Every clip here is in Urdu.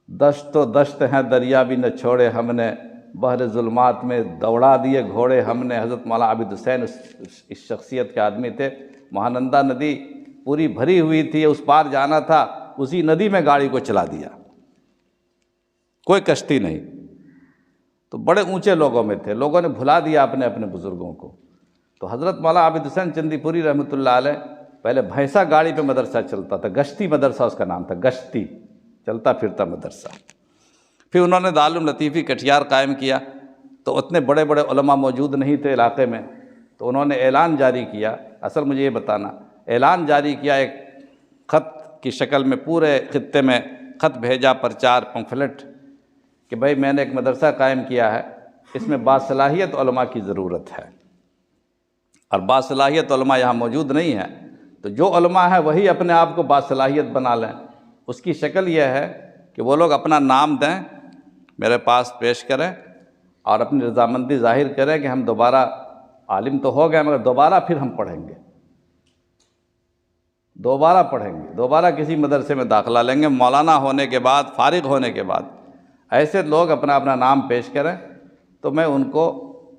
دشت و دشت ہیں دریا بھی نہ چھوڑے ہم نے، بحر ظلمات میں دوڑا دیے گھوڑے ہم نے۔ حضرت مولانا عابد حسین اس شخصیت کے آدمی تھے۔ مہانندا ندی پوری بھری ہوئی تھی، اس پار جانا تھا، اسی ندی میں گاڑی کو چلا دیا، کوئی کشتی نہیں۔ تو بڑے اونچے لوگوں میں تھے، لوگوں نے بھلا دیا اپنے اپنے بزرگوں کو۔ تو حضرت مولانا عابد حسین چندی پوری رحمۃ اللہ علیہ پہلے بھینسا گاڑی پہ مدرسہ چلتا تھا، گشتی مدرسہ اس کا نام تھا، گشتی، چلتا پھرتا مدرسہ۔ پھر انہوں نے دارالعلوم لطیفی کٹیہار قائم کیا، تو اتنے بڑے بڑے علماء موجود نہیں تھے علاقے میں، تو انہوں نے اعلان جاری کیا۔ اصل مجھے یہ بتانا، اعلان جاری کیا ایک خط کی شکل میں، پورے خطے میں خط بھیجا، پرچار پمفلٹ، کہ بھئی میں نے ایک مدرسہ قائم کیا ہے، اس میں باصلاحیت علماء کی ضرورت ہے، اور باصلاحیت علماء یہاں موجود نہیں ہیں، تو جو علماء ہیں وہی اپنے آپ کو باصلاحیت بنا لیں۔ اس کی شکل یہ ہے کہ وہ لوگ اپنا نام دیں، میرے پاس پیش کریں، اور اپنی رضامندی ظاہر کریں کہ ہم دوبارہ عالم تو ہو گئے مگر دوبارہ پھر ہم پڑھیں گے، دوبارہ پڑھیں گے، دوبارہ کسی مدرسے میں داخلہ لیں گے مولانا ہونے کے بعد، فارغ ہونے کے بعد۔ ایسے لوگ اپنا اپنا نام پیش کریں، تو میں ان کو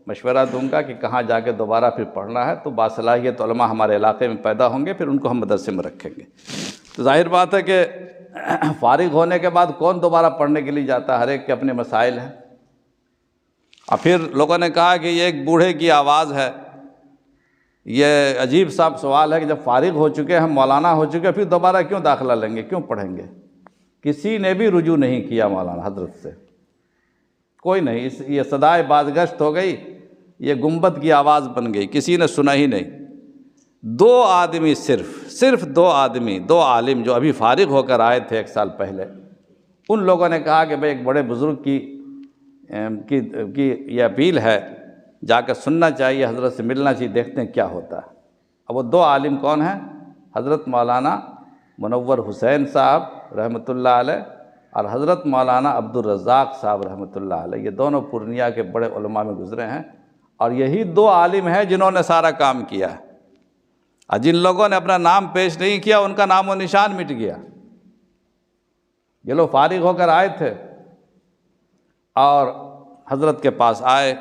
مشورہ دوں گا کہ کہاں جا کے دوبارہ پھر پڑھنا ہے، تو باصلاحیت علماء ہمارے علاقے میں پیدا ہوں گے، پھر ان کو ہم مدرسے میں رکھیں گے۔ تو ظاہر بات ہے کہ فارغ ہونے کے بعد کون دوبارہ پڑھنے کے لیے جاتا ہے، ہر ایک کے اپنے مسائل ہیں۔ اور پھر لوگوں نے کہا کہ یہ ایک بوڑھے کی آواز ہے، یہ عجیب سا سوال ہے کہ جب فارغ ہو چکے ہم، مولانا ہو چکے، پھر دوبارہ کیوں داخلہ لیں گے، کیوں پڑھیں گے؟ کسی نے بھی رجوع نہیں کیا مولانا حضرت سے، کوئی نہیں۔ یہ صدائے بازگشت ہو گئی، یہ گنبد کی آواز بن گئی، کسی نے سنا ہی نہیں۔ دو آدمی، صرف دو آدمی، دو عالم جو ابھی فارغ ہو کر آئے تھے 1 سال پہلے، ان لوگوں نے کہا کہ بھئی ایک بڑے بزرگ کی یہ اپیل ہے، جا کر سننا چاہیے، حضرت سے ملنا چاہیے، دیکھتے ہیں کیا ہوتا ہے۔ اب وہ دو عالم کون ہیں؟ حضرت مولانا منور حسین صاحب رحمۃ اللہ علیہ اور حضرت مولانا عبدالرزاق صاحب رحمۃ اللہ علیہ، یہ دونوں پورنیہ کے بڑے علماء میں گزرے ہیں، اور یہی دو عالم ہیں جنہوں نے سارا کام کیا ہے۔ اور جن لوگوں نے اپنا نام پیش نہیں کیا، ان کا نام و نشان مٹ گیا۔ یہ لوگ فارغ ہو کر آئے تھے اور حضرت کے پاس آئے،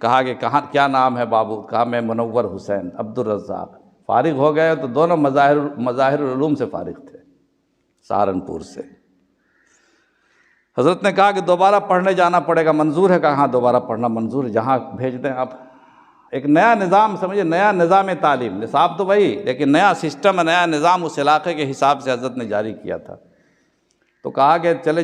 کہا کہ کیا نام ہے بابو؟ کہا میں منور حسین عبدالرزاق۔ فارغ ہو گئے تو دونوں مظاہر العلوم سے فارغ تھے، سہارنپور سے۔ حضرت نے کہا کہ دوبارہ پڑھنے جانا پڑے گا، منظور ہے؟ کہا ہاں دوبارہ پڑھنا منظور ہے، جہاں بھیج دیں آپ۔ ایک نیا نظام سمجھے، نیا نظام تعلیم، نصاب تو وہی لیکن نیا سسٹم، نیا نظام اس علاقے کے حساب سے حضرت نے جاری کیا تھا۔ تو کہا کہ چلے